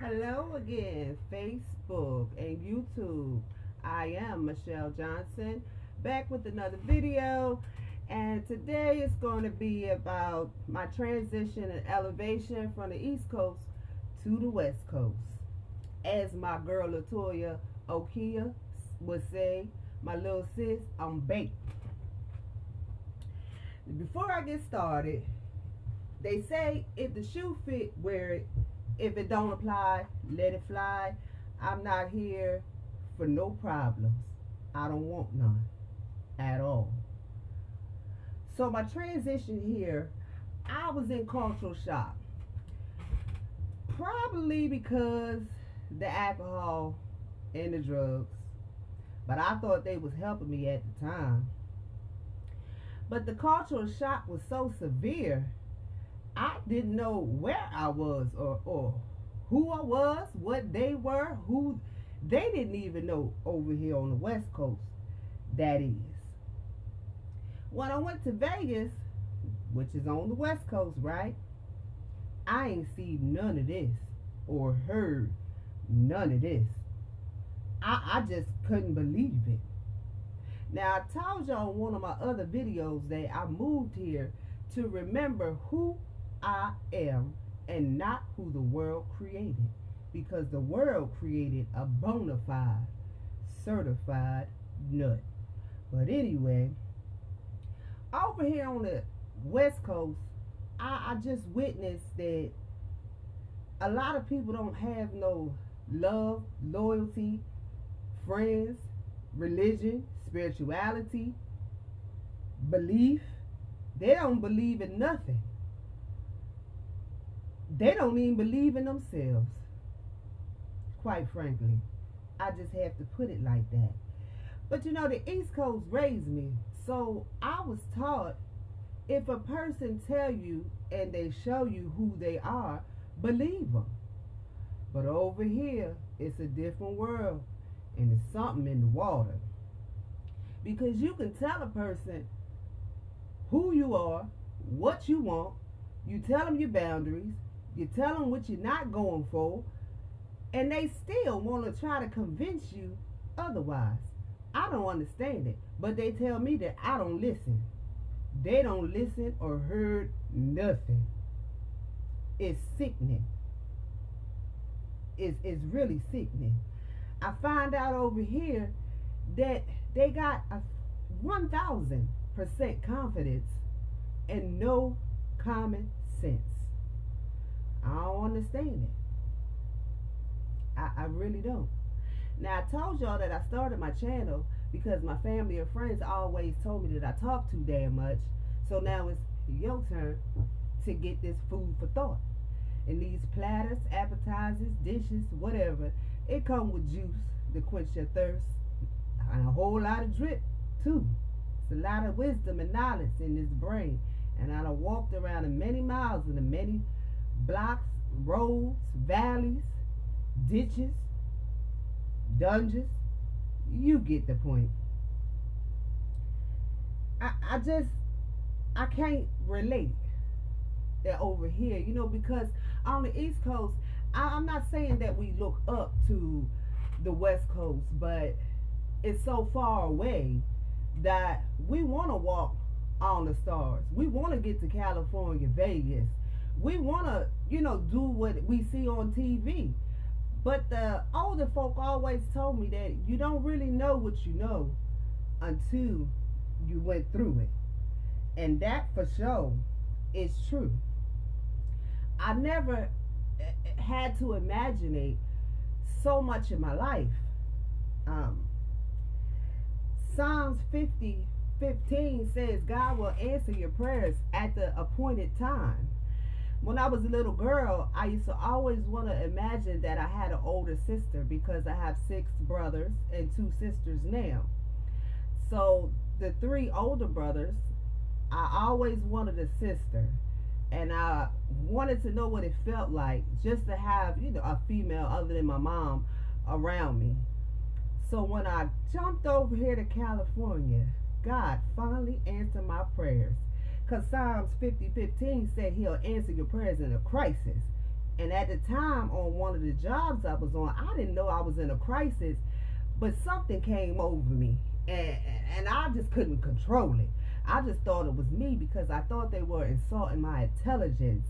Hello again, Facebook and YouTube. I am Michelle Johnson, back with another video, and today is going to be about my transition and elevation from the East Coast to the West Coast. As my girl Latoya Okia would say, my little sis, I'm baked. Before I get started, they say if the shoe fit, wear it. If it don't apply, let it fly. I'm not here for no problems. I don't want none at all. So my transition here, I was in cultural shock. Probably because the alcohol and the drugs. But I thought they was helping me at the time. But the cultural shock was so severe, I didn't know where I was or who I was, what they were, who they didn't even know over here on the West Coast, that is. When I went to Vegas, which is on the West Coast, right? I ain't seen none of this or heard none of this. I just couldn't believe it. Now, I told y'all in one of my other videos that I moved here to remember who I am and not who the world created, because the world created a bona fide certified nut. But anyway, over here on the West Coast, I just witnessed that a lot of people don't have no love, loyalty, friends, religion, spirituality, belief. They don't believe in nothing. They don't even believe in themselves. Quite frankly, I just have to put it like that. But you know, the East Coast raised me, so I was taught if a person tell you and they show you who they are, believe them. But over here, it's a different world, and it's something in the water. Because you can tell a person who you are, what you want, you tell them your boundaries, you tell them what you're not going for, and they still want to try to convince you otherwise. I don't understand it, but they tell me that I don't listen. They don't listen or heard nothing. It's sickening. It's really sickening. I find out over here that they got a 1,000% confidence and no common sense. I don't understand it. I really don't. Now, I told y'all that I started my channel because my family and friends always told me that I talk too damn much. So now it's your turn to get this food for thought. And these platters, appetizers, dishes, whatever, it come with juice to quench your thirst. And a whole lot of drip, too. It's a lot of wisdom and knowledge in this brain. And I done walked around in many miles in the many blocks, roads, valleys, ditches, dungeons. You get the point. I can't relate that over here, you know, because on the East Coast, I'm not saying that we look up to the West Coast, but it's so far away that we want to walk on the stars. We want to get to California, Vegas. We want to, you know, do what we see on TV. But the older folk always told me that you don't really know what you know until you went through it. And that for sure is true. I never had to imagine so much in my life. Psalms 50:15 says God will answer your prayers at the appointed time. When I was a little girl, I used to always want to imagine that I had an older sister because I have 6 brothers and 2 sisters now. So the 3 older brothers, I always wanted a sister. And I wanted to know what it felt like just to have, you know, a female other than my mom around me. So when I jumped over here to California, God finally answered my prayers. Because Psalms 50:15 said he'll answer your prayers in a crisis. And at the time, on one of the jobs I was on, I didn't know I was in a crisis, but something came over me, and and I just couldn't control it. I just thought it was me because I thought they were insulting my intelligence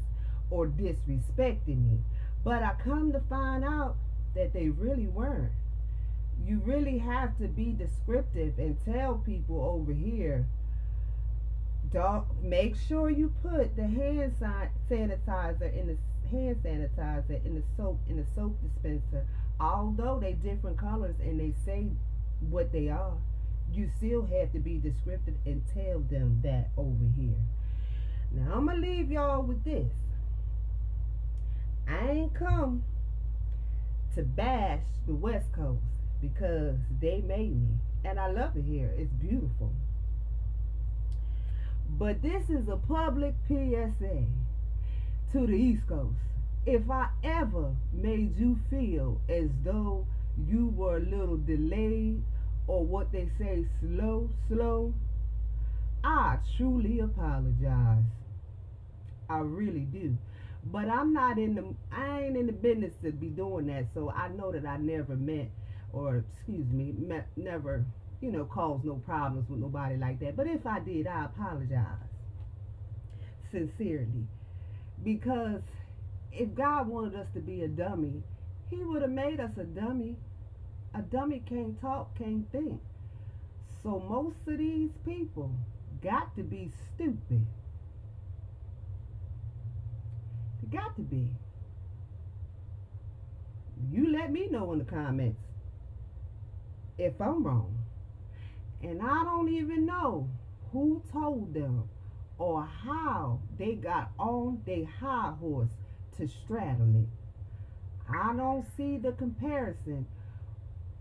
or disrespecting me. But I come to find out that they really weren't. You really have to be descriptive and tell people over here, don't make sure you put the sanitizer in the soap dispenser. Although they different colors and they say what they are, you still have to be descriptive and tell them that over here. Now I'm gonna leave y'all with this. I ain't come to bash the West Coast because they made me, and I love it here. It's beautiful. But this is a public PSA to the East Coast. If I ever made you feel as though you were a little delayed or what they say slow, I truly apologize. I really do. But I ain't in the business to be doing that, so I know that I never meant, or excuse me, never, caused no problems with nobody like that. But if I did, I apologize sincerely. Because if God wanted us to be a dummy, He would have made us a dummy. A dummy can't talk, can't think. So most of these people got to be stupid. They got to be. You let me know in the comments if I'm wrong. And I don't even know who told them or how they got on their high horse to straddle it. I don't see the comparison,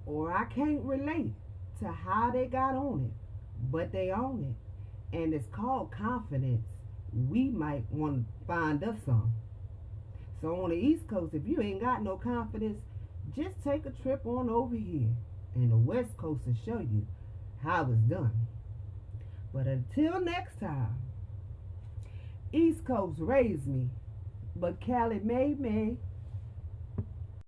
or I can't relate to how they got on it, but they own it. And it's called confidence. We might want to find us some. So on the East Coast, if you ain't got no confidence, just take a trip on over here. And the West Coast will show you how it's done. But until next time, East Coast raised me, but Cali made me.